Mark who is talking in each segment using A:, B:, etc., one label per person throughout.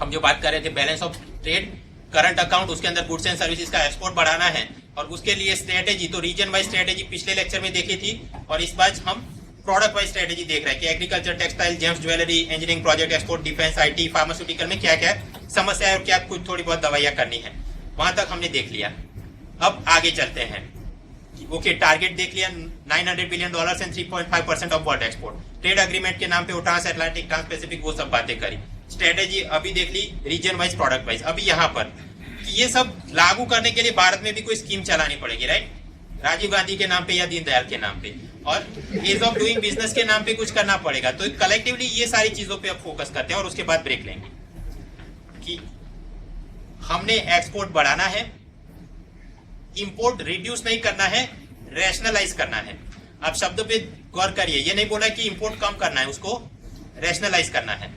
A: हम जो बात कर रहे थे balance of trade current account, उसके अंदर गुड्स एंड सर्विसेज का एक्सपोर्ट बढ़ाना है और उसके लिए स्ट्रेटेजी, तो रीजन वाइज स्ट्रेटेजी पिछले लेक्चर में देखी थी और इस बार हम प्रोडक्ट वाइज स्ट्रेटेजी देख रहे हैं कि agriculture, textile, James, jewellery, engineering project, export, defence, IT, pharmaceutical में क्या क्या समस्या है और क्या कुछ थोड़ी बहुत दवाइयां करनी है, वहां तक हमने देख लिया। अब आगे चलते हैं। ओके, टारगेट देख लिया $900 billion and 3.5% of world export. Trade agreement के नाम पे ट्रांस अटलांटिक, ट्रांस पैसिफिक, वो सब बातें करी। स्ट्रेटेजी अभी देख ली रीजन वाइज, प्रोडक्ट वाइज। अभी यहाँ पर ये सब लागू करने के लिए भारत में भी कोई स्कीम चलानी पड़ेगी, राइट? राजीव गांधी के नाम पे या दीनदयाल के नाम पे, और ईज ऑफ डूइंग बिजनेस के नाम पे कुछ करना पड़ेगा। तो कलेक्टिवली ये सारी चीजों पे अब फोकस करते हैं और उसके बाद ब्रेक लेंगे कि हमने एक्सपोर्ट बढ़ाना है, इंपोर्ट रिड्यूस नहीं करना है, रैशनलाइज करना है। आप शब्द पे गौर करिए, ये नहीं बोला कि इंपोर्ट कम करना है, उसको रैशनलाइज करना है।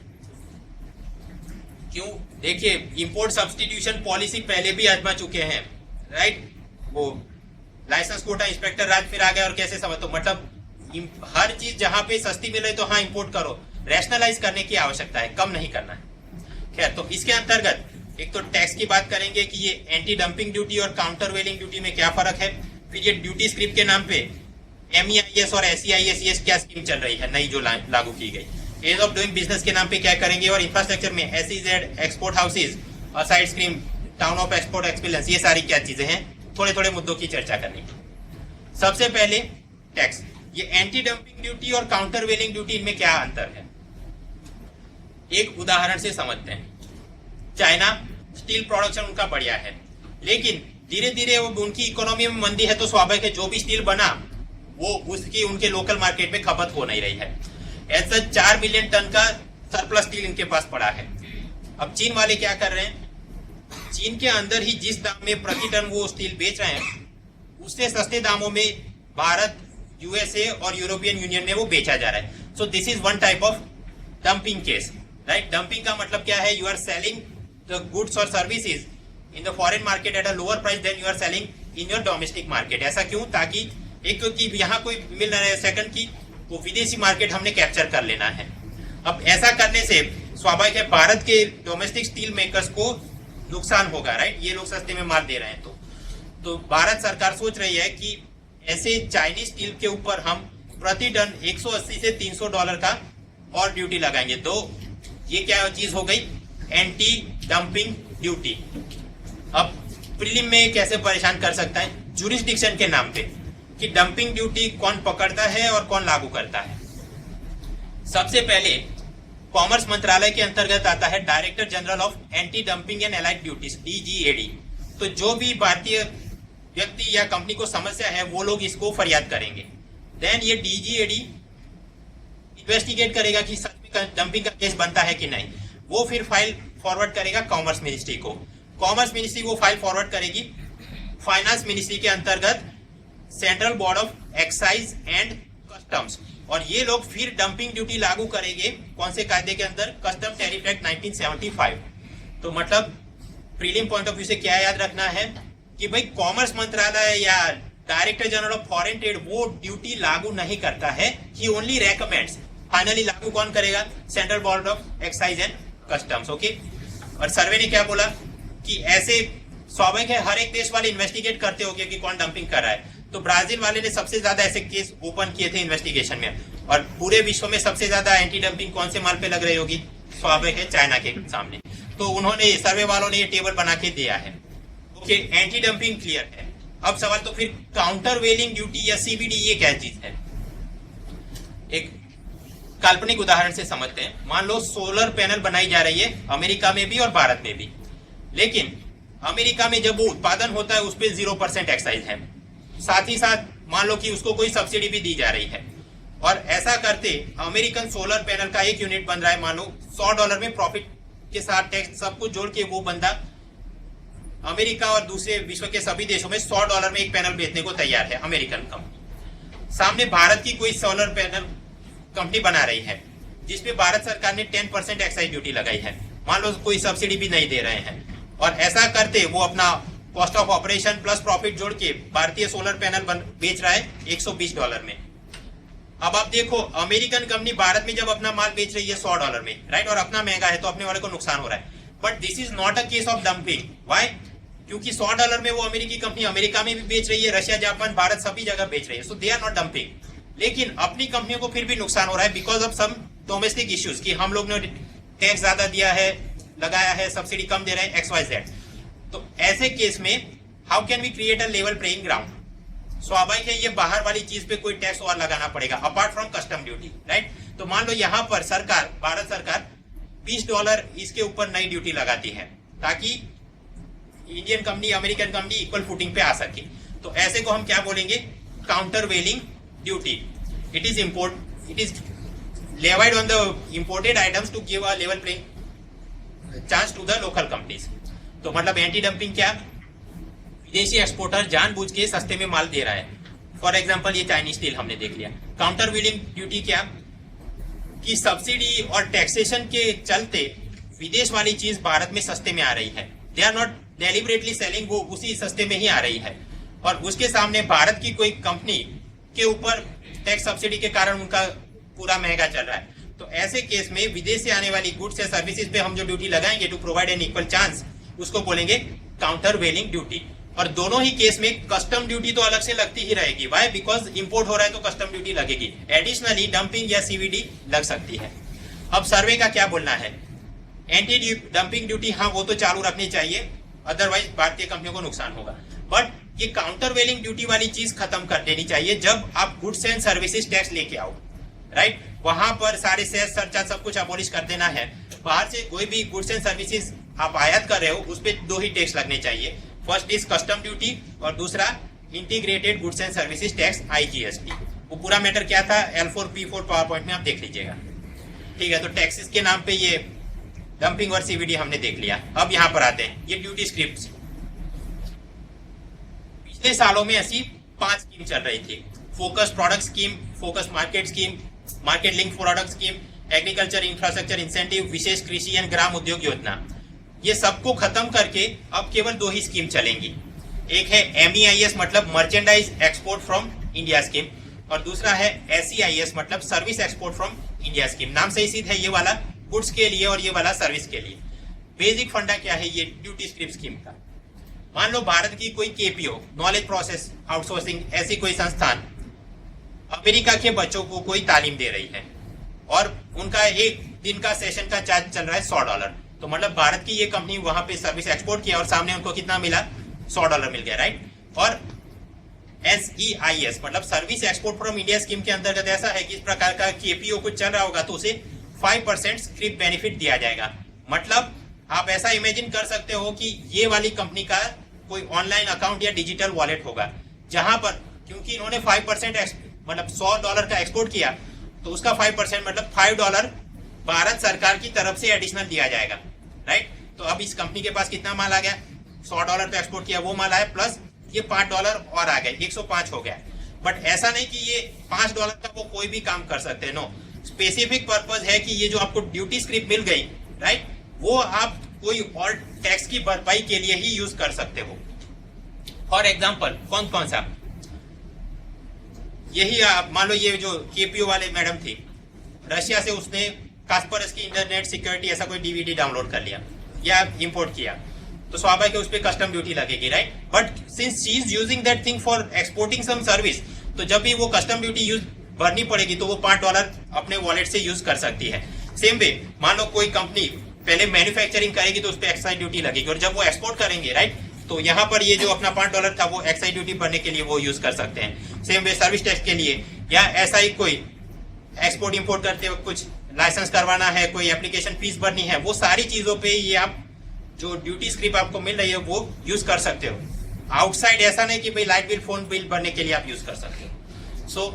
A: क्यों? देखिए, इंपोर्ट सब्स्टिट्यूशन पॉलिसी पहले भी आजमा चुके हैं, राइट? वो लाइसेंस कोटा इंस्पेक्टर राज फिर आ गया और कैसे समझ, तो मतलब हर चीज जहां पे सस्ती मिले तो हाँ इंपोर्ट करो, रैशनलाइज करने की आवश्यकता है, कम नहीं करना है। खैर, तो इसके अंतर्गत एक तो टैक्स की बात करेंगे कि ये एंटी डंपिंग ड्यूटी और काउंटर वेलिंग ड्यूटी में क्या फर्क है। फिर ये ड्यूटी स्क्रिप्ट के नाम पे MEIS और SEIS ये क्या स्कीम चल रही है नई जो लागू की गई। एज ऑफ डूइंग बिजनेस के नाम पे क्या करेंगे, और इंफ्रास्ट्रक्चर में SEZ, एक्सपोर्ट हाउसेज और side scream, town of export experience, ये सारी क्या चीजें हैं, थोड़े थोड़े मुद्दों की चर्चा करनी। सबसे पहले टैक्स, ये एंटी डंपिंग ड्यूटी और काउंटर वेलिंग ड्यूटी, इनमें क्या अंतर है एक उदाहरण से समझते हैं। चाइना स्टील प्रोडक्शन उनका बढ़िया है, लेकिन धीरे धीरे वो उनकी इकोनॉमी में मंदी है, तो स्वाभाविक है जो भी स्टील बना वो उसकी उनके लोकल मार्केट में खपत हो नहीं रही है। ऐसा 4 मिलियन टन का सरप्लस स्टील इनके पास पड़ा है। अब चीन वाले क्या कर रहे हैं, चीन के अंदर ही जिस दाम में प्रति टन वो स्टील बेच रहे हैं, उससे सस्ते दामों में भारत, USA और यूरोपियन यूनियन में वो बेचा जा रहा है। So this is one type of dumping case, right? Dumping का मतलब क्या है, you are selling the goods or services in the foreign market at a lower price than you are selling in your domestic market। ऐसा क्यों? ताकि एक तो कि यहाँ कोई मिल रहा है, सेकंड की वो विदेशी मार्केट हमने कैप्चर कर लेना है। अब ऐसा करने से स्वाभाविक है भारत के डोमेस्टिक स्टील मेकर्स को नुकसान होगा, राइट? ये लोग सस्ते में माल दे रहे हैं, तो भारत सरकार सोच रही है कि ऐसे चाइनीज स्टील के ऊपर हम प्रति टन $180 से $300 का और ड्यूटी लगाएंगे। तो ये क्या चीज हो गई, एंटी डंपिंग ड्यूटी। अब प्रीलिम में कैसे परेशान कर सकता है, जुरिस्डिक्शन के नाम पे, कि डंपिंग ड्यूटी कौन पकड़ता है और कौन लागू करता है। सबसे पहले कॉमर्स मंत्रालय के अंतर्गत आता है director general of anti dumping and allied duties, DGAD। तो जो भी भारतीय व्यक्ति या कंपनी को समस्या है वो लोग इसको फरियाद करेंगे। देन ये DGAD इन्वेस्टिगेट करेगा कि सच में डंपिंग का केस बनता है कि नहीं। वो फिर फाइल फॉरवर्ड करेगा कॉमर्स मिनिस्ट्री को। कॉमर्स मिनिस्ट्री वो फाइल फॉरवर्ड करेगी फाइनेंस मिनिस्ट्री के अंतर्गत central board of excise and customs, और ये लोग फिर डंपिंग ड्यूटी लागू करेंगे कौन से कायदे के अंदर, कस्टम टैरिफ एक्ट 1975। तो मतलब प्रीलिम पॉइंट ऑफ व्यू से क्या याद रखना है कि भाई कॉमर्स मंत्रालय या director general of foreign trade वो ड्यूटी लागू नहीं करता है, ही ओनली रेकमेंड्स। फाइनली लागू कौन करेगा, central board of excise and customs. Okay, और सर्वे ने क्या बोला कि ऐसे स्वाभाविक है हर एक देश वाले इन्वेस्टिगेट करते होंगे कि कौन डंपिंग कर रहा है। तो ब्राजील वाले ने सबसे ज्यादा ऐसे केस ओपन किए थे इन्वेस्टिगेशन में, और पूरे विश्व में सबसे ज्यादा एंटी डंपिंग कौन से माल पे लग रही होगी, स्वाभाविक है चाइना के सामने। तो उन्होंने, सर्वे वालों ने ये टेबल बना के दिया है। ओके, एंटी डंपिंग क्लियर है। अब सवाल तो फिर काउंटर वेलिंग ड्यूटी या CVD ये क्या चीज है। एक काल्पनिक उदाहरण से समझते हैं। मान लो सोलर पैनल बनाई जा रही है अमेरिका में भी और भारत में भी, लेकिन अमेरिका में जब वो उत्पादन होता है उस पर 0% एक्साइज है, साथ ही साथ मान लो कि उसको कोई सब्सिडी भी दी जा रही है, और ऐसा करते अमेरिकन सोलर पैनल का एक यूनिट बन रहा है मान लो $100 में, प्रॉफिट के साथ टैक्स सब कुछ जोड़ के वो बंदा अमेरिका और दूसरे विश्व के सभी देशों में $100 में एक पैनल बेचने को तैयार है अमेरिकन कंपनी। सामने भारत की कोई सोलर पैनल कंपनी बना रही है जिसपे भारत सरकार ने 10% एक्साइज ड्यूटी लगाई है, मान लो कोई सब्सिडी भी नहीं दे रहे हैं, और ऐसा करते वो अपना cost of operation plus profit जोड़ के भारतीय सोलर पैनल बेच रहा है $120 में। अब आप देखो अमेरिकन कंपनी भारत में जब अपना माल बेच रही है $100 में, राइट, और अपना महंगा है तो अपने वाले को नुकसान हो रहा है। But this is not a case of dumping. Why? क्योंकि $100 में वो अमेरिकी कंपनी अमेरिका में भी बेच रही है, रशिया, जापान, भारत सभी जगह बेच रही है, सो दे आर नॉट डंपिंग। लेकिन अपनी कंपनियों को फिर भी नुकसान हो रहा है because of some domestic issues कि हम लोग ने टैक्स ज्यादा दिया है, लगाया है, सब्सिडी कम दे रहे हैं, XYZ। तो ऐसे केस में how can we create a level playing ground? स्वाभाविक है ये बाहर वाली चीज पे कोई टैक्स और लगाना पड़ेगा apart from custom duty, right? तो मान लो यहाँ पर सरकार, भारत सरकार $20 इसके ऊपर नई ड्यूटी लगाती है ताकि Indian company, American company equal footing पे आ सके। तो ऐसे को हम क्या बोलेंगे? Countervailing duty. It is levied on the imported items to give a level playing chance to the local companies. तो मतलब एंटी डंपिंग क्या? विदेशी एक्सपोर्टर जानबूझ के सस्ते में माल दे रहा है। फॉर एग्जांपल ये चाइनीज स्टील हमने देख लिया। काउंटर वेलिंग ड्यूटी क्या? कि सब्सिडी और टैक्सेशन के चलते विदेश वाली चीज भारत में सस्ते में आ रही है। They are not deliberately selling, वो उसी सस्ते में ही आ रही है और उसके सामने भारत की कोई कंपनी के ऊपर टैक्स सब्सिडी के कारण उनका पूरा महंगा चल रहा है। तो ऐसे केस में विदेश से आने वाली गुड्स या सर्विसेज पे हम जो ड्यूटी लगाएंगे to provide an equal chance, उसको बोलेंगे काउंटर वेलिंग ड्यूटी। और दोनों ही केस में कस्टम ड्यूटी तो अलग से लगती ही रहेगी। व्हाई? बिकॉज इंपोर्ट हो रहा है तो कस्टम ड्यूटी लगेगी। एडिशनली डंपिंग या CVD लग सकती है। अब सर्वे का क्या बोलना है? एंटी डंपिंग ड्यूटी हाँ वो तो चालू रखनी चाहिए, अदरवाइज भारतीय कंपनियों को नुकसान होगा। बट ये काउंटर वेलिंग ड्यूटी वाली चीज खत्म कर देनी चाहिए जब आप गुड्स एंड सर्विसेज टैक्स लेके आओ, राइट? वहां पर सारे सेस सरचार्ज सब कुछ अबॉलिश कर देना है। बाहर से कोई भी गुड्स एंड सर्विसेज आप आयात कर रहे हो उस पर 2 ही टैक्स लगने चाहिए। फर्स्ट इज कस्टम ड्यूटी और दूसरा integrated goods and services tax, IGST। वो पूरा मैटर क्या था L4 P4 पावर पॉइंट में आप देख लीजिएगा, ठीक है? तो टैक्सेस के नाम पे ये डंपिंग और CVD हमने देख लिया। अब यहाँ पर आते हैं ये ड्यूटी स्क्रिप्ट। पिछले सालों में ऐसी 5 स्कीम चल रही थी। Focus product scheme, focus market scheme, market link product scheme, agriculture infrastructure incentive, विशेष कृषि एवं ग्राम उद्योग योजना। ये सबको खत्म करके अब केवल 2 ही स्कीम चलेंगी। एक है MEIS मतलब merchandise export from India scheme और दूसरा है SEIS मतलब service export from India scheme. नाम से ही सिद्ध है, ये वाला गुड्स के लिए और ये वाला सर्विस के लिए। बेसिक फंडा क्या है ये ड्यूटी स्क्रिप्ट स्कीम का? मान लो भारत की कोई KPO, नॉलेज प्रोसेस आउटसोर्सिंग, ऐसी कोई संस्थान अमेरिका के बच्चों को कोई तालीम दे रही है और उनका एक दिन का सेशन का चार्ज चल रहा है $100। तो मतलब भारत की ये कंपनी वहां पे सर्विस एक्सपोर्ट किया और सामने उनको कितना मिला? $100 मिल गया, राइट? और SEIS मतलब service export from India scheme के अंतर्गत ऐसा है कि इस प्रकार का KPO कुछ चल रहा होगा तो उसे 5% स्क्रिप बेनिफिट दिया जाएगा। मतलब आप ऐसा इमेजिन कर सकते हो कि ये वाली कंपनी का कोई ऑनलाइन अकाउंट या डिजिटल वॉलेट होगा जहां पर, क्योंकि इन्होंने 5% मतलब $100 का एक्सपोर्ट किया तो उसका 5% मतलब $5 भारत सरकार की तरफ से एडिशनल दिया जाएगा, राइट? तो अब इस कंपनी के पास कितना माल आ गया? $100 का एक्सपोर्ट किया वो माल आया प्लस ये $5 और आ गए, 105 हो गया। बट ऐसा नहीं कि ये $5 का वो कोई भी काम कर सकते हैं, नो। स्पेसिफिक पर्पज है कि ये जो आपको ड्यूटी स्क्रिप मिल गई, राइट, वो आप कोई और टैक्स की भरपाई के लिए ही यूज कर सकते हो। फॉर एग्जाम्पल कौन कौन सा? यही आप मान लो ये जो KPO वाले मैडम थी, रशिया से उसने कास्परस्की इंटरनेट सिक्योरिटी ऐसा कोई DVD डाउनलोड कर लिया या इंपोर्ट किया तो स्वाभाविक है उस पर कस्टम ड्यूटी लगेगी, right? But since she is using that thing for exporting some service, तो जब भी वो कस्टम ड्यूटी यूज भरनी पड़ेगी तो वो $5 अपने वॉलेट से यूज कर सकती है। सेम वे मान लो कोई कंपनी पहले मैन्युफैक्चरिंग करेगी तो उस पर एक्साइज ड्यूटी लगेगी और जब वो एक्सपोर्ट करेंगे, राइट, तो यहाँ पर ये जो अपना $5 था वो एक्साइज ड्यूटी भरने के लिए वो यूज कर सकते हैं। सेम वे सर्विस टैक्स के लिए या ऐसा ही कोई एक्सपोर्ट इंपोर्ट करते वक्त कुछ लाइसेंस करवाना है, कोई एप्लीकेशन फीस भरनी है, वो सारी चीजों पे ये आप जो ड्यूटी स्क्रिप आपको मिल रही है वो यूज कर सकते हो। आउटसाइड ऐसा नहीं कि भाई लाइट बिल, फोन बिल भरने के लिए आप यूज कर सकते हो। सो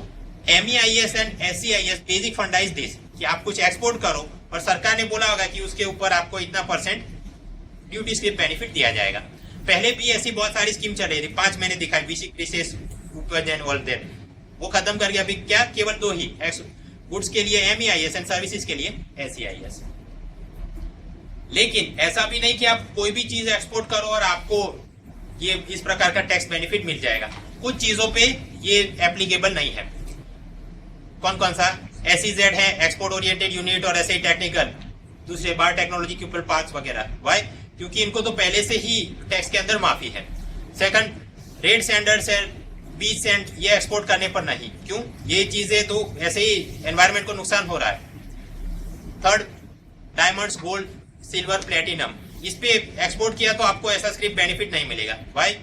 A: MEIS एंड SEIS बेसिक फंडा इज दिस कि आप कुछ एक्सपोर्ट करो और सरकार ने बोला होगा कि उसके ऊपर आपको इतना % ड्यूटी स्क्रिप बेनिफिट दिया जाएगा। पहले भी ऐसी बहुत सारी स्कीम चल रही थी, 5 महीने दिखाई, विशेष वो खत्म कर गया। अभी क्या केवल 2 ही, गुड्स के लिए MEIS एंड सर्विसेज के लिए SEIS। लेकिन ऐसा भी नहीं कि आप कोई भी चीज एक्सपोर्ट करो और आपको ये इस प्रकार का टैक्स बेनिफिट मिल जाएगा। कुछ चीजों पे ये एप्लीकेबल नहीं है। कौन कौन सा? SEZ है, एक्सपोर्ट ओरिएंटेड यूनिट और SI टेक्निकल, दूसरे बायोटेक्नोलॉजिकल पार्क्स वगैरह। वाई? क्योंकि इनको तो पहले से ही टैक्स के अंदर माफी है। सेकंड, रेड सैंडर्स है, बीच सैंड, ये एक्सपोर्ट करने पर नहीं। क्यों? ये चीजें तो ऐसे ही एनवायरमेंट को नुकसान हो रहा है। Third, diamonds, gold, silver, platinum, इस पे एक्सपोर्ट किया तो आपको ऐसा स्क्रिप बेनिफिट नहीं मिलेगा। भाई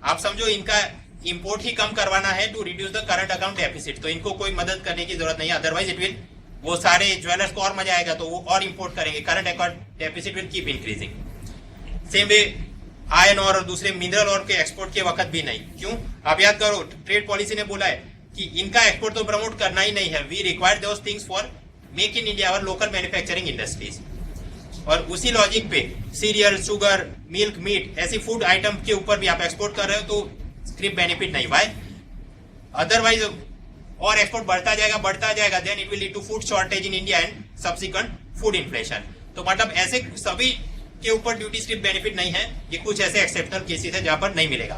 A: आप समझो इनका इंपोर्ट ही कम करवाना है to reduce the current account deficit, तो इनको कोई मदद करने की जरूरत नहीं है। अदरवाइज इट विल, वो सारे ज्वेलर्स को और मजा आएगा तो वो और इंपोर्ट करेंगे, current account deficit will keep increasing. Same way iron और दूसरे मिनरल और के एक्सपोर्ट के वक्त भी नहीं। क्यों? आप याद करो, ट्रेड पॉलिसी ने बोला है कि इनका एक्सपोर्ट तो प्रमोट करना ही नहीं है। We require those things for make in India और लोकल मैन्युफैक्चरिंग इंडस्ट्रीज। और उसी लॉजिक पे सीरियल, शुगर, मिल्क, मीट, ऐसी फूड आइटम के ऊपर भी आप एक्सपोर्ट कर रहे हो तो स्क्रिप बेनिफिट नहीं। वाई? अदरवाइज और एक्सपोर्ट बढ़ता जाएगा, then it will lead to food shortage in India and subsequent food inflation. तो मतलब ऐसे सभी के ऊपर ड्यूटी स्क्रिप बेनिफिट नहीं है। ये कुछ ऐसे एक्सेप्शनल केसेस है जहां पर नहीं मिलेगा।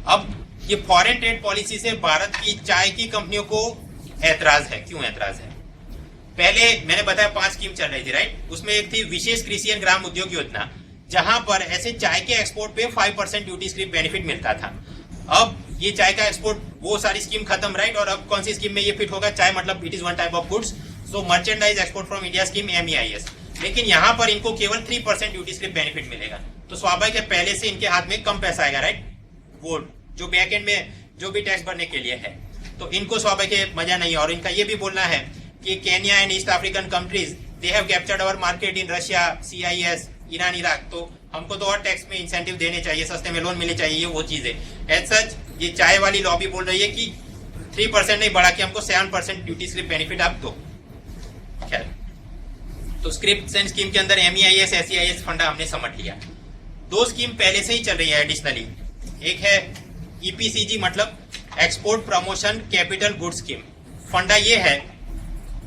A: अब ये फॉरेन ट्रेड पॉलिसी से भारत की चाय की कंपनियों को ऐतराज है। क्यों ऐतराज है? पहले मैंने बताया 5 स्कीम चल रही थी, राइट? उसमें एक थी विशेष कृषि एवं ग्राम उद्योग योजना, जहां पर ऐसे चाय के एक्सपोर्ट पे 5% ड्यूटी स्क्रिप बेनिफिट मिलता था। अब ये चाय का एक्सपोर्ट, वो सारी स्कीम खत्म, राइट? और अब कौन सी स्कीम में ये फिट होगा? चाय मतलब it is one type of goods, so merchandise export from India scheme, MEIS। लेकिन यहाँ पर इनको केवल 3% ड्यूटी स्क्रिप बेनिफिट मिलेगा। तो स्वाभाविक है पहले से इनके हाथ में कम पैसा आएगा, राइट? वो जो बैक एंड में जो भी टैक्स भरने के लिए है, तो इनको स्वाभाविक है मजा नहीं है। और इनका ये भी बोलना है कि Kenya and east African countries they have captured our market in Russia, CIS, Iran, Iraq, तो हमको तो और टैक्स में इंसेंटिव देने चाहिए, सस्ते में लोन मिले चाहिए, वो चीजें। एज सच ये चाय वाली लॉबी बोल रही है कि 3% नहीं बढ़ा के हमको 7% ड्यूटी स्क्रिप बेनिफिट आप दो। खैर, तो स्क्रिप्ट एंड स्कीम के अंदर MEIS, SEIS फंडा हमने समझ लिया। 2 स्कीम पहले से ही चल रही है एडिशनली। एक है EPCG, मतलब export promotion capital good scheme. फंडा ये है,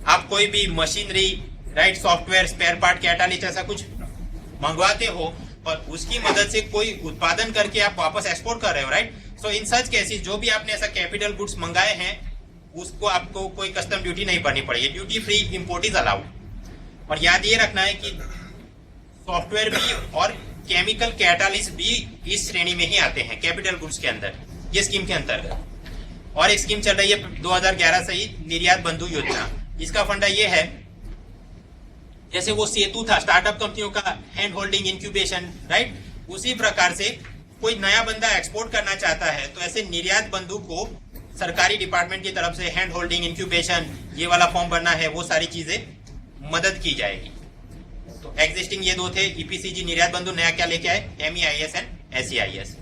A: आप कोई भी machinery, right, software, spare part, catalyst, ऐसा कुछ मंगवाते हो और उसकी मदद से कोई उत्पादन करके आप वापस एक्सपोर्ट कर रहे हो, राइट? सो इन सच केसेस जो भी आपने ऐसा कैपिटल गुड्स मंगाए हैं उसको आपको कोई कस्टम ड्यूटी नहीं भरनी पड़ेगी, duty free import is allowed. और याद ये रखना है कि सॉफ्टवेयर भी और केमिकल कैटालिस्ट भी इस श्रेणी में ही आते हैं कैपिटल गुड्स के अंदर, ये स्कीम के अंतर्गत। और एक स्कीम चल रही है 2011 से ही, निर्यात बंधु योजना। इसका फंडा ये है, जैसे वो सेतु था स्टार्टअप कंपनियों का हैंड होल्डिंग इंक्यूबेशन, राइट? उसी प्रकार से कोई नया बंदा एक्सपोर्ट करना चाहता है तो ऐसे निर्यात बंधु को सरकारी डिपार्टमेंट की तरफ से हैंड होल्डिंग, इंक्यूबेशन, ये वाला फॉर्म भरना है, वो सारी चीजें मदद की जाएगी। तो एग्जिस्टिंग ये 2 थे, EPCG निर्यात बंधु, नया क्या लेके आए? MEIS and SEIS।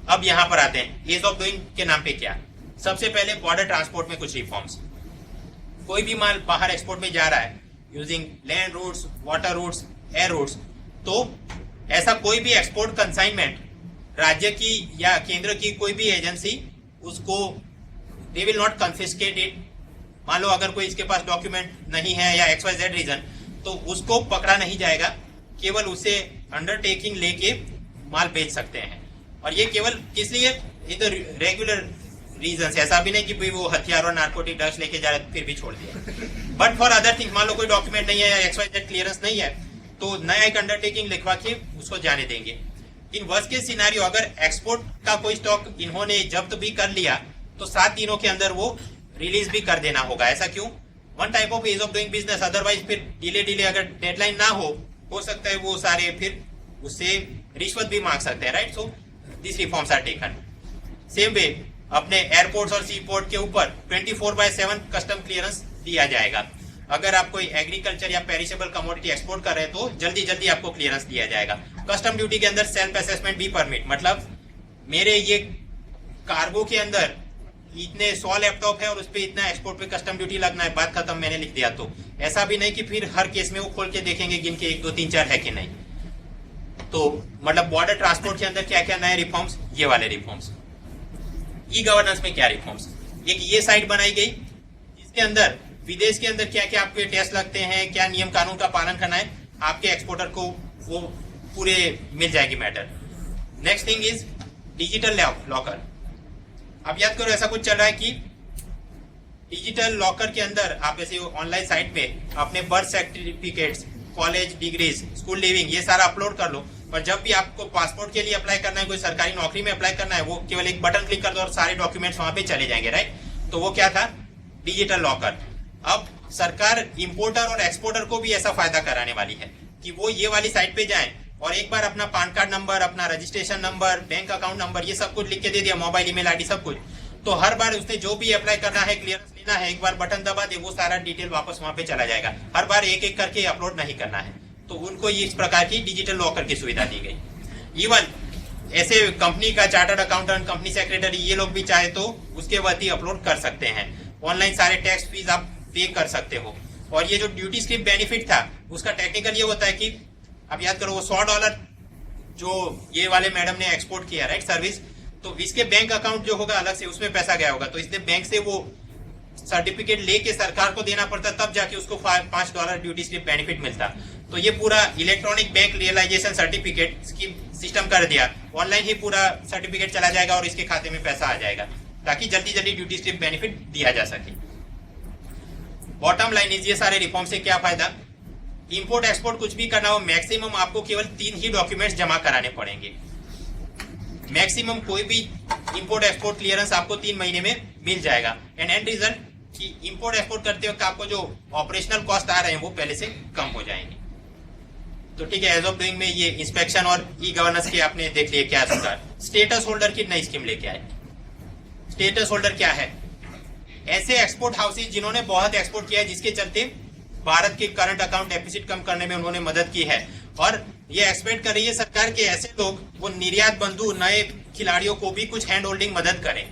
A: अब यहाँ पर आते हैं ईज ऑफ डूइंग के नाम पे क्या। सबसे पहले बॉर्डर ट्रांसपोर्ट में कुछ रिफॉर्म्स। कोई भी माल बाहर एक्सपोर्ट में जा रहा है using land routes, water routes, air routes, तो ऐसा कोई भी एक्सपोर्ट कंसाइनमेंट राज्य की या केंद्र की कोई भी एजेंसी उसको they will not confiscate it. मान लो अगर कोई इसके पास डॉक्यूमेंट नहीं है या XYZ रीजन, तो उसको पकड़ा नहीं जाएगा, केवल उसे अंडरटेकिंग लेके माल बेच सकते हैं। और ये केवल किस लिए? ये तो रेगुलर रीजन, ऐसा भी नहीं कि भाई वो हथियार और नार्कोटिक ड्रग्स लेके जा रहे फिर भी छोड़ दिया। बट फॉर अदर थिंग, मान लो कोई डॉक्यूमेंट नहीं है या XYZ क्लियरेंस नहीं है, तो नया एक अंडरटेकिंग लिखवा के उसको जाने देंगे। इन वर्स्ट के सिनेरियो, अगर एक्सपोर्ट का कोई स्टॉक इन्होंने जब्त भी कर लिया तो 7 दिनों के अंदर वो रिलीज भी कर देना होगा। ऐसा क्यों? One type of ease of doing business. Otherwise फिर डिले अगर डेडलाइन ना हो सकता है वो सारे फिर उससे रिश्वत भी मांग सकते हैं, right? So this reforms are taken. Same way अपने एयरपोर्ट्स और सी पोर्ट के ऊपर 24/7 कस्टम क्लियरेंस दिया जाएगा। अगर आप कोई एग्रीकल्चर या पेरिशेबल कमोडिटी एक्सपोर्ट कर रहे हैं तो जल्दी आपको क्लियरेंस दिया जाएगा। कस्टम ड्यूटी के अंदर सेल्फ असेसमेंट भी परमिट, मतलब मेरे ये कार्गो के अंदर इतने 100 लैपटॉप है और उस पर इतना एक्सपोर्ट पे कस्टम ड्यूटी लगना है, बात खत्म, मैंने लिख दिया। तो ऐसा भी नहीं कि फिर हर केस में वो खोल के देखेंगे गिन के 1, 2, 3, 4 है कि नहीं। तो मतलब बॉर्डर ट्रांसपोर्ट के अंदर क्या क्या नए रिफॉर्म्स, ये वाले रिफॉर्म्स। ई गवर्नेंस में क्या रिफॉर्म्स, एक ये साइट बनाई गई जिसके अंदर विदेश के अंदर क्या क्या आपके टेस्ट लगते हैं, क्या नियम कानून का पालन करना है, आपके एक्सपोर्टर को वो पूरे मिल जाएगी matter. Next thing is digital locker. अब याद करो ऐसा कुछ चल रहा है कि डिजिटल लॉकर के अंदर आप ऐसे ऑनलाइन साइट पे अपने birth certificates, college degrees, school living ये सारा अपलोड कर लो। और जब भी आपको पासपोर्ट के लिए अप्लाई करना है, कोई सरकारी नौकरी में अप्लाई करना है, वो केवल एक बटन क्लिक कर दो और सारे डॉक्यूमेंट्स वहां पे चले जाएंगे, राइट। तो वो क्या था, डिजिटल लॉकर। अब सरकार इंपोर्टर और एक्सपोर्टर को भी ऐसा फायदा कराने वाली है कि वो ये वाली साइट पे जाएं और एक बार अपना पैन कार्ड नंबर, अपना registration number, bank account number ये सब कुछ लिख के दे दिया, मोबाइल ईमेल आईडी सब कुछ, तो हर बार उसने जो भी अप्लाई करना है, क्लियरेंस लेना है, एक बार बटन दबा दे, वो सारा डिटेल वापस वहां पे चला जाएगा। हर बार एक एक करके अपलोड नहीं करना है। तो उनको इस प्रकार की डिजिटल लॉकर की सुविधा दी गई। इवन ऐसे कंपनी का चार्टर्ड अकाउंटेंट, कंपनी सेक्रेटरी ये लोग भी चाहे तो उसके बाद ही अपलोड कर सकते हैं। ऑनलाइन सारे टैक्स फीस आप पे कर सकते हो। और ये जो ड्यूटी स्लिप बेनिफिट था उसका टेक्निकल ये होता है कि अब याद करो वो $100 जो ये वाले मैडम ने एक्सपोर्ट किया, राइट, सर्विस, तो इसके बैंक अकाउंट जो होगा अलग से उसमें पैसा गया होगा, तो इसलिए बैंक से वो सर्टिफिकेट लेके सरकार को देना पड़ता, तब जाके उसको $5 ड्यूटी स्लिप बेनिफिट मिलता। तो ये पूरा electronic bank realisation certificate scheme system कर दिया, ऑनलाइन ही पूरा सर्टिफिकेट चला जाएगा और इसके खाते में पैसा आ जाएगा, ताकि जल्दी जल्दी ड्यूटी स्लिप बेनिफिट दिया जा सके। बॉटम लाइन इज ये सारे रिफॉर्म से क्या फायदा, इंपोर्ट एक्सपोर्ट कुछ भी करना हो, मैक्सिमम आपको केवल 3 ही डॉक्यूमेंट्स जमा कराने पड़ेंगे। मैक्सिमम कोई भी इंपोर्ट एक्सपोर्ट क्लियरेंस आपको 3 महीने में मिल जाएगा। एंड एंड रिजल्ट कि इंपोर्ट एक्सपोर्ट करते वक्त आपको जो ऑपरेशनल कॉस्ट आ रहे हैं वो पहले से कम हो जाएंगे। तो ठीक है, एज ऑफ डूइंग में ये इंस्पेक्शन और ई गवर्नेंस के आपने देख लिया क्या सुधार। स्टेटस होल्डर की नई स्कीम लेके आए। स्टेटस होल्डर क्या है, ऐसे एक्सपोर्ट हाउसेज जिन्होंने बहुत एक्सपोर्ट किया है, जिसके चलते भारत के करंट अकाउंट डेफिसिट कम करने में उन्होंने मदद की है, और ये एक्सपेक्ट कर रही है सरकार के ऐसे लोग वो निर्यात बंधु नए खिलाड़ियों को भी कुछ हैंड होल्डिंग मदद करें।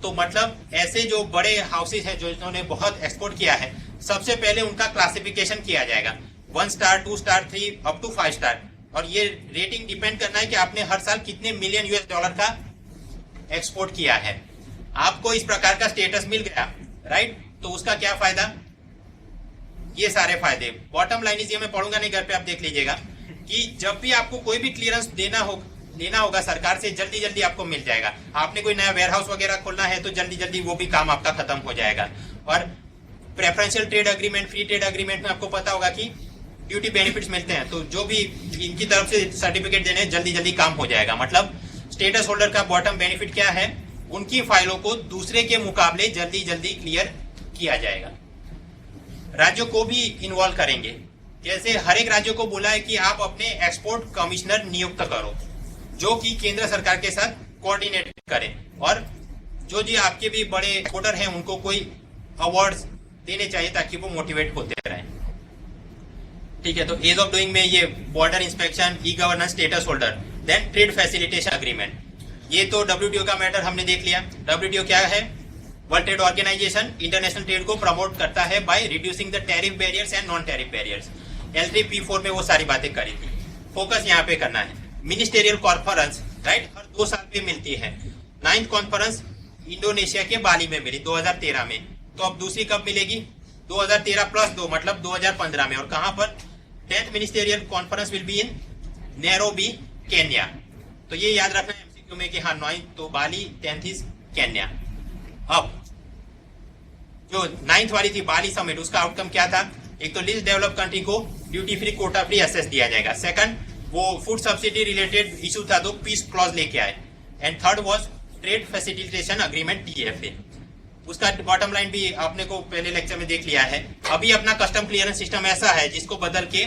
A: तो मतलब ऐसे जो बड़े हाउसेज हैं जो जिन्होंने बहुत एक्सपोर्ट किया है, सबसे पहले उनका क्लासिफिकेशन किया जाएगा 1 star, 2 star, 3 up to 5 star. और ये रेटिंग डिपेंड करना है कि आपने हर साल कितने मिलियन $US का एक्सपोर्ट किया है। आपको इस प्रकार का स्टेटस मिल गया, राइट, तो उसका क्या फायदा, ये सारे फायदे। बॉटम लाइन इज ये मैं पढ़ूंगा नहीं, घर पे आप देख लीजिएगा कि जब भी आपको कोई भी क्लियरेंस लेना होगा सरकार से, जल्दी जल्दी आपको मिल जाएगा। आपने कोई नया वेयर हाउस वगैरह खोलना है तो जल्दी जल्दी वो भी काम आपका खत्म हो जाएगा। और preferential trade agreement, free trade agreement में आपको पता होगा कि ड्यूटी बेनिफिट्स मिलते हैं, तो जो भी इनकी तरफ से सर्टिफिकेट देने जल्दी जल्दी काम हो जाएगा। मतलब स्टेटस होल्डर का बॉटम बेनिफिट क्या है, उनकी फाइलों को दूसरे के मुकाबले जल्दी जल्दी क्लियर किया जाएगा। राज्यों को भी इन्वॉल्व करेंगे, जैसे हर एक राज्य को बोला है कि आप अपने एक्सपोर्ट कमिश्नर नियुक्त करो जो कि केंद्र सरकार के साथ कोऑर्डिनेट करें, और जो जी आपके भी बड़े एक्सपोर्टर हैं उनको कोई अवार्ड्स देने चाहिए ताकि वो मोटिवेट होते रहें। ठीक है, तो एज ऑफ डूइंग में ये border inspection, e governance, status holder, then trade facilitation agreement, ये तो WTO का मैटर हमने देख लिया। WTO क्या है, world trade organisation, international trade को प्रमोट करता है by reducing the tariff barriers and non tariff barriers. L3P4 में वो सारी बातें करी थी। फोकस यहाँ पे करना है। मिनिस्टेरियल कॉन्फ्रेंस, राइट, हर 2 साल पे मिलती है। 9th कॉन्फ्रेंस इंडोनेशिया के बाली में मिली 2013 में, तो अब दूसरी कब मिलेगी, 2013 + 2 मतलब 2015 में। और कहाँ पर, 10th ministerial conference will be in Nairobi, Kenya. तो ये याद रखना है MCQ में कि हाँ 9th तो बाली, 10th इज केन्या। अब जो 9th वाली थी बाली समिट, उसका आउटकम क्या था, एक तो लीस्ट डेवलप कंट्री को duty free, quota free access दिया जाएगा। सेकंड, वो फूड सब्सिडी रिलेटेड इशू था तो पीस क्लॉज लेके आए। And third was trade facilitation agreement, TFA। उसका बॉटम लाइन भी आपने को पहले लेक्चर में देख लिया है। अभी अपना कस्टम क्लियरेंस सिस्टम ऐसा है जिसको बदल के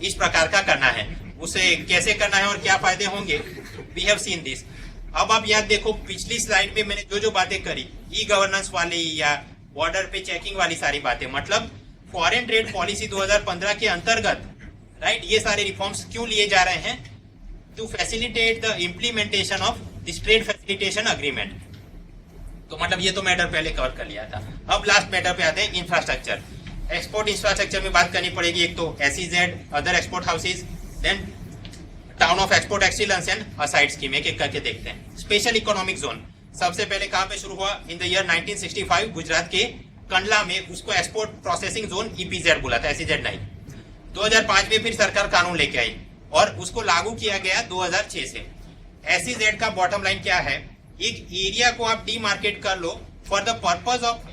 A: इस प्रकार का करना है। उसे कैसे करना है और क्या फायदे होंगे, वी हैव सीन दिस। अब आप याद देखो, पिछली स्लाइड में मैंने जो जो बातें करी, ई गवर्नेंस वाली या बॉर्डर पे चेकिंग वाली सारी बातें, मतलब फॉरेन ट्रेड पॉलिसी 2015 के अंतर्गत, राइट, ये सारे रिफॉर्म्स क्यों लिए जा रहे हैं, to facilitate the implementation of this trade facilitation agreement. तो मतलब ये तो मैटर पहले कवर कर लिया था। अब लास्ट मैटर पे आते हैं, इंफ्रास्ट्रक्चर। एक्सपोर्ट इंफ्रास्ट्रक्चर में बात करनी पड़ेगी। एक तो SEZ, other export houses, then town of export excellence and ASIDE scheme, एक एक करके देखते हैं। स्पेशल इकोनॉमिक जोन सबसे पहले कहाँ पे शुरू हुआ, इन द ईयर 1965 गुजरात के कंडला में, उसको एक्सपोर्ट प्रोसेसिंग जोन EPZ बोला था, SEZ नहीं। 2005 में फिर सरकार कानून लेके आई और उसको लागू किया गया 2006 से। SEZ का बॉटम लाइन क्या है, एक एरिया को आप डीमार्केट कर लो for the purpose of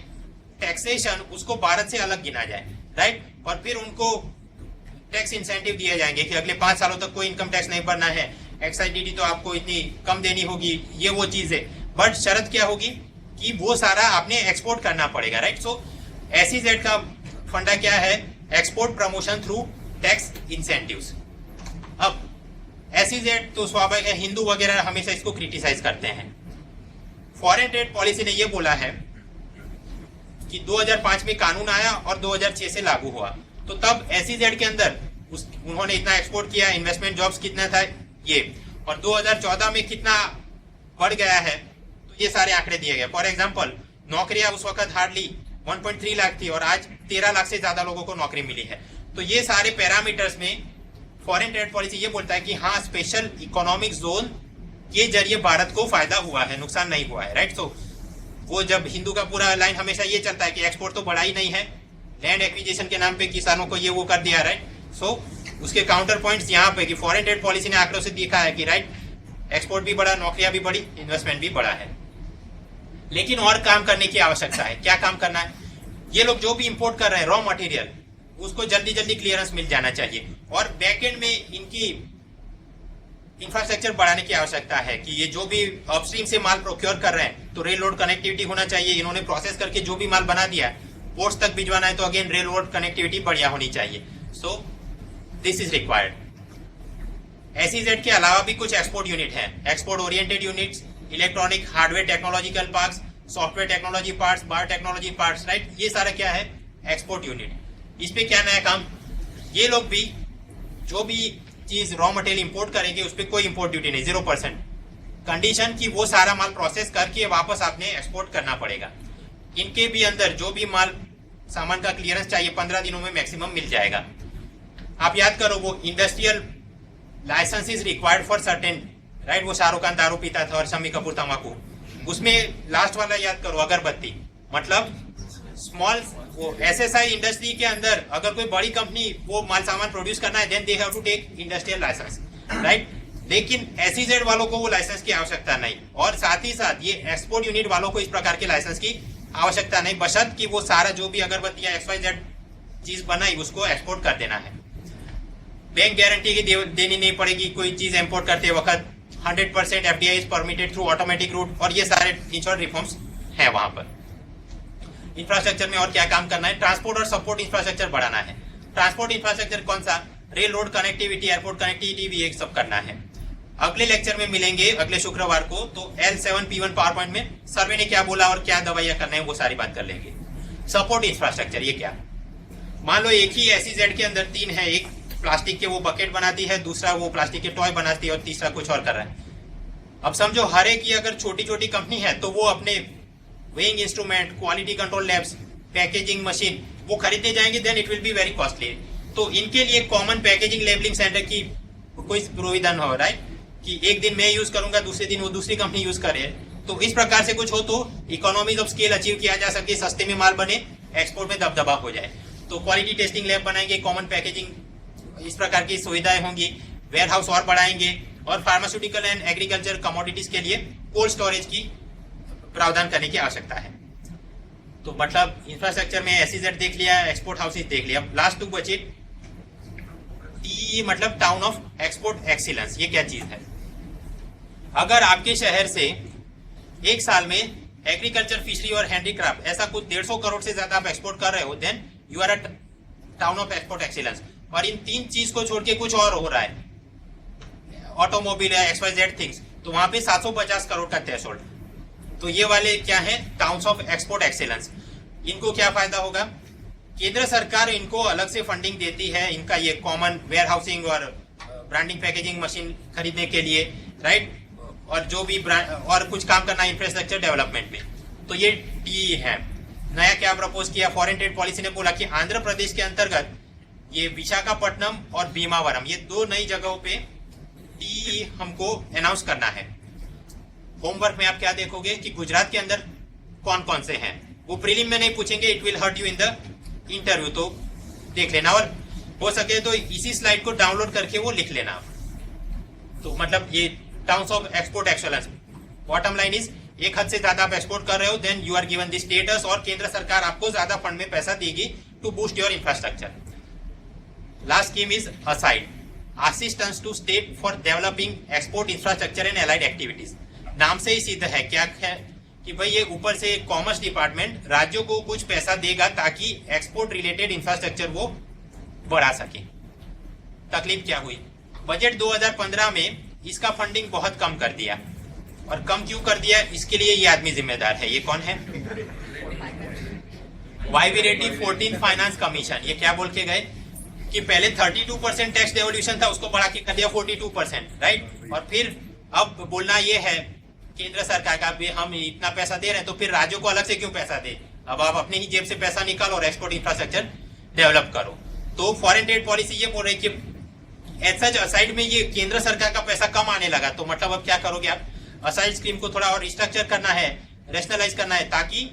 A: taxation उसको भारत से अलग गिना जाए, राइट। और फिर उनको टैक्स इंसेंटिव दिए जाएंगे कि अगले 5 सालों तक कोई इनकम टैक्स नहीं भरना है, एक्साइज ड्यूटी तो आपको इतनी कम देनी होगी, ये वो चीज है। बट शर्त क्या होगी कि वो सारा आपने एक्सपोर्ट करना पड़ेगा, राइट। सो SEZ का फंडा क्या है, export promotion through tax incentives. अब SEZ तो स्वाभाविक है, हिंदू वगैरह हमेशा इसको क्रिटिसाइज करते हैं। फॉरेन ट्रेड पॉलिसी ने यह बोला है कि 2005 में कानून आया और 2006 से लागू हुआ, तो तब SEZ के अंदर उन्होंने इतना एक्सपोर्ट किया, इन्वेस्टमेंट जॉब्स कितना था ये, और 2014 में कितना बढ़ गया है, तो ये सारे आंकड़े दिए गए। फॉर एग्जांपल नौकरियां उस वक्त हार्डली 1.3 लाख थी और आज 13 लाख से ज्यादा लोगों को नौकरी मिली है। तो ये सारे पैरामीटर्स में फॉरेन ट्रेड पॉलिसी ये बोलता है कि हाँ, स्पेशल इकोनॉमिक जोन के जरिए भारत को फायदा हुआ है, नुकसान नहीं हुआ है, राइट। सो वो जब हिंदू का पूरा लाइन हमेशा ये चलता है कि एक्सपोर्ट तो बढ़ा ही नहीं है, लैंड एक्विजिशन के नाम पे किसानों को ये वो कर दिया, राइट। सो उसके काउंटर पॉइंट्स यहाँ पे कि फॉरेन ट्रेड पॉलिसी ने आंकड़ों से दिखा है कि राइट, एक्सपोर्ट भी बढ़ा, नौकरियां भी बढ़ी, इन्वेस्टमेंट भी बढ़ा है। लेकिन और काम करने की आवश्यकता है। क्या काम करना है, ये लोग जो भी इंपोर्ट कर रहे हैं रॉ मटेरियल, उसको जल्दी जल्दी क्लियरेंस मिल जाना चाहिए, और बैकएंड में इनकी इंफ्रास्ट्रक्चर बढ़ाने की आवश्यकता है कि ये जो भी अपस्ट्रीम से माल प्रोक्योर कर रहे हैं तो रेल रोड कनेक्टिविटी होना चाहिए। इन्होंने प्रोसेस करके जो भी माल बना दिया पोर्ट्स तक भिजवाना है तो अगेन रेल रोड कनेक्टिविटी बढ़िया होनी चाहिए। सो दिस इज रिक्वायर्ड। SEZ के अलावा भी कुछ एक्सपोर्ट यूनिट है, export oriented units, electronic hardware technological parks, software technology parts, biotechnology parts, right. ये सारा क्या है, एक्सपोर्ट यूनिट। इस पे क्या नया काम, ये लोग भी जो भी चीज रॉ मटेरियल इंपोर्ट करेंगे उस पर कोई इंपोर्ट ड्यूटी नहीं, 0%। कंडीशन की वो सारा माल प्रोसेस करके वापस आपने एक्सपोर्ट करना पड़ेगा। इनके भी अंदर जो भी माल सामान का क्लियरेंस चाहिए 15 दिनों में मैक्सिमम मिल जाएगा। आप याद करो वो industrial licence is required for certain, right. वो शाहरुख खान दारू पीता था और शम्मी कपूर तंबाकू, उसमें लास्ट वाला याद करो, अगरबत्ती। मतलब स्मॉल वो SSI इंडस्ट्री के अंदर अगर कोई बड़ी कंपनी वो माल सामान प्रोड्यूस करना है then they have to take industrial licence, right. लेकिन SEZ वालों को वो लाइसेंस की आवश्यकता नहीं, और साथ ही साथ ये एक्सपोर्ट यूनिट वालों को इस प्रकार के लाइसेंस की आवश्यकता नहीं, बशर्त कि वो सारा जो भी अगरबत्तियां XYZ चीज बनाई उसको एक्सपोर्ट कर देना है। बैंक गारंटी की देनी नहीं पड़ेगी कोई चीज इंपोर्ट करते वक्त, 100% FDI is permitted through automatic route, और ये सारे इंश्योर रिफॉर्म्स हैं वहां पर। इंफ्रास्ट्रक्चर में और क्या काम करना है, ट्रांसपोर्ट और सपोर्ट इंफ्रास्ट्रक्चर बढ़ाना है। ट्रांसपोर्ट इंफ्रास्ट्रक्चर कौन सा, rail road connectivity, airport connectivity भी एक सब करना है। अगले लेक्चर में मिलेंगे अगले शुक्रवार को, तो L7P1 पावर पॉइंट में सर्वे ने क्या बोला और क्या दवाइयां करना है वो सारी बात कर लेंगे। सपोर्ट इंफ्रास्ट्रक्चर ये क्या, मान लो एक ही SEZ के अंदर 3 है, एक प्लास्टिक के वो बकेट बनाती है, दूसरा वो प्लास्टिक के टॉय बनाती है और तीसरा कुछ और कर रहा है। अब समझो हर एक की अगर छोटी छोटी कंपनी है तो वो अपने weighing instrument, quality control labs, packaging machine वो खरीदने जाएंगे, then it will be very costly. तो इनके लिए कॉमन पैकेजिंग लेबलिंग सेंटर की कोई प्रोविजन हो, राइट, कि एक दिन मैं यूज करूंगा दूसरे दिन वो दूसरी कंपनी यूज करे। तो इस प्रकार से कुछ हो तो इकोनॉमीज ऑफ स्केल अचीव किया जा सके, सस्ते में माल बने, एक्सपोर्ट में दबदबा हो जाए। तो क्वालिटी टेस्टिंग लैब बनाएंगे, कॉमन पैकेजिंग, इस प्रकार की सुविधाएं होंगी, वेयर हाउस और बढ़ाएंगे, और फार्मास्यूटिकल एंड एग्रीकल्चर कमोडिटीज के लिए कोल्ड स्टोरेज की प्रावधान करने की आवश्यकता है। तो मतलब इंफ्रास्ट्रक्चर में SEZ देख लिया, एक्सपोर्ट हाउसेज देख लिया। लास्ट 2 बचे, TE मतलब टाउन ऑफ एक्सपोर्ट एक्सीलेंस। ये क्या चीज है, अगर आपके शहर से एक साल में एग्रीकल्चर, फिशरी और हैंडीक्राफ्ट ऐसा कुछ 150 करोड़ से ज्यादा आप एक्सपोर्ट कर रहे हो, then you are a town of export excellence. और इन 3 चीज को छोड़ के कुछ और हो रहा है, ऑटोमोबाइल है, XYZ थिंग्स, तो वहां पे 750 करोड़ का थ्रेशोल्ड। तो ये वाले क्या है, टाउन्स ऑफ एक्सपोर्ट एक्सीलेंस। इनको क्या फायदा होगा, केंद्र सरकार इनको अलग से फंडिंग देती है, इनका ये कॉमन वेयर हाउसिंग और ब्रांडिंग पैकेजिंग मशीन खरीदने के लिए, राइट, और जो भी और कुछ काम करना इंफ्रास्ट्रक्चर डेवलपमेंट में। तो ये TE है। नया क्या प्रपोज किया, फॉरेन ट्रेड पॉलिसी ने बोला कि आंध्र प्रदेश के अंतर्गत ये विशाखापट्टनम और भीमावरम, ये 2 नई जगहों पे TE हमको अनाउंस करना है। होमवर्क में आप क्या देखोगे कि गुजरात के अंदर कौन कौन से हैं, वो प्रीलिम में नहीं पूछेंगे, it will hurt you in the interview, तो देख लेना, और हो सके तो इसी स्लाइड को डाउनलोड करके वो लिख लेना। तो मतलब ये towns of export excellence, bottom line is एक हद से ज्यादा आप एक्सपोर्ट कर रहे हो, then you are given this status, और केंद्र सरकार आपको ज्यादा फंड में पैसा देगी to boost your infrastructure. Last scheme is ASIDE, assistance to state for developing export infrastructure and allied activities. नाम से ही सिद्ध है क्या है कि भाई ये ऊपर से कॉमर्स डिपार्टमेंट राज्यों को कुछ पैसा देगा ताकि एक्सपोर्ट रिलेटेड इंफ्रास्ट्रक्चर वो बढ़ा सके। तकलीफ क्या हुई, बजट 2015 में इसका फंडिंग बहुत कम कर दिया, और कम क्यों कर दिया इसके लिए ये आदमी जिम्मेदार है। ये कौन है? Y Reddy 14 finance commission. ये क्या बोल के गए कि पहले 32% टैक्स डेवोल्यूशन था, उसको बढ़ा के कर दिया 42%, राइट। और फिर अब बोलना ये है केंद्र सरकार का भी हम इतना पैसा दे रहे हैं तो फिर राज्यों को अलग से क्यों पैसा दे, अब आप अपने ही जेब से पैसा निकालो और एक्सपोर्ट इंफ्रास्ट्रक्चर डेवलप करो। तो फॉरेन ट्रेड पॉलिसी ये बोल रही है कि एज सच असाइड में ये केंद्र सरकार का पैसा कम आने लगा, तो मतलब अब क्या करोगे आप, असाइड स्कीम को थोड़ा और रिस्ट्रक्चर करना है, रेशनलाइज करना है, ताकि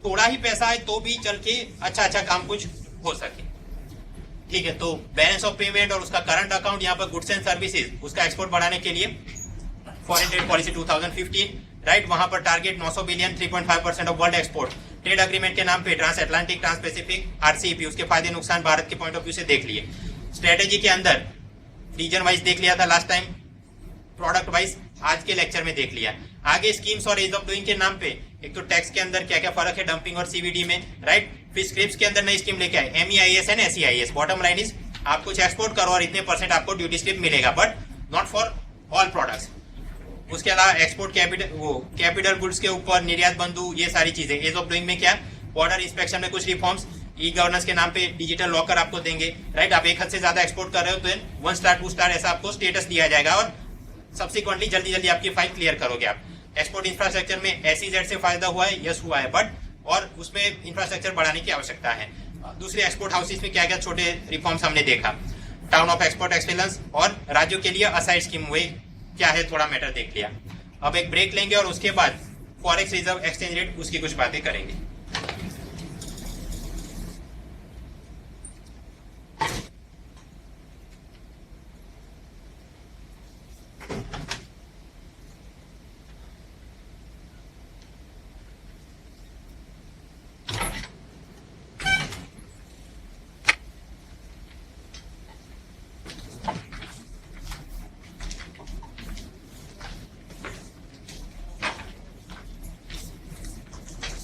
A: थोड़ा ही पैसा आए तो भी चल के अच्छा काम कुछ हो सके। ठीक है, तो बैलेंस ऑफ पेमेंट और उसका करंट अकाउंट, यहाँ पर गुड्स एंड सर्विसेज, उसका एक्सपोर्ट बढ़ाने के लिए फॉरेन ट्रेड पॉलिसी 2015, राइट, वहां पर target 900 billion 3.5% of world export. Trade agreement के नाम पे trans Atlantic, trans Pacific, RCEP, उसके फायदे नुकसान भारत के पॉइंट ऑफ व्यू से देख लिए। स्ट्रेटेजी के अंदर रीजन वाइज देख लिया था लास्ट टाइम, प्रोडक्ट वाइज आज के लेक्चर में देख लिया। आगे स्कीम्स और एज ऑफ डूइंग के नाम पे एक तो टैक्स के अंदर क्या क्या फर्क है डंपिंग और सीवीडी में, राइट। फिर स्क्रिप्स के अंदर नई स्कीम लेके आए MEIS and SEIS। Bottom line is आप कुछ एक्सपोर्ट करो और इतने % आपको ड्यूटी स्लिप मिलेगा, but not for all products. उसके अलावा एक्सपोर्ट कैपिटल गुड्स के ऊपर निर्यात बंधु, ये सारी चीजें। एज ऑफ डूइंग में क्या, बॉर्डर इंस्पेक्शन में कुछ रिफॉर्म्स, ई गवर्नेंस के नाम पे डिजिटल लॉकर आपको देंगे, राइट। आप एक हद से ज्यादा एक्सपोर्ट कर रहे हो तो 1 स्टार 2 स्टार ऐसा आपको स्टेटस दिया जाएगा, और सब्सिक्वेंटली जल्दी आपकी फाइल क्लियर करोगे आप। एक्सपोर्ट इंफ्रास्ट्रक्चर में SEZ से फायदा हुआ है, यस हुआ है, बट और उसमें इंफ्रास्ट्रक्चर बढ़ाने की आवश्यकता है। दूसरे एक्सपोर्ट हाउसेस में क्या क्या छोटे रिफॉर्म्स हमने देखा, टाउन ऑफ एक्सपोर्ट एक्सीलेंस, और राज्यों के लिए असाइड स्कीम हुए क्या है थोड़ा मैटर देख लिया। अब एक ब्रेक लेंगे और उसके बाद फॉरेक्स रिजर्व एक्सचेंज रेट उसकी कुछ बातें करेंगे।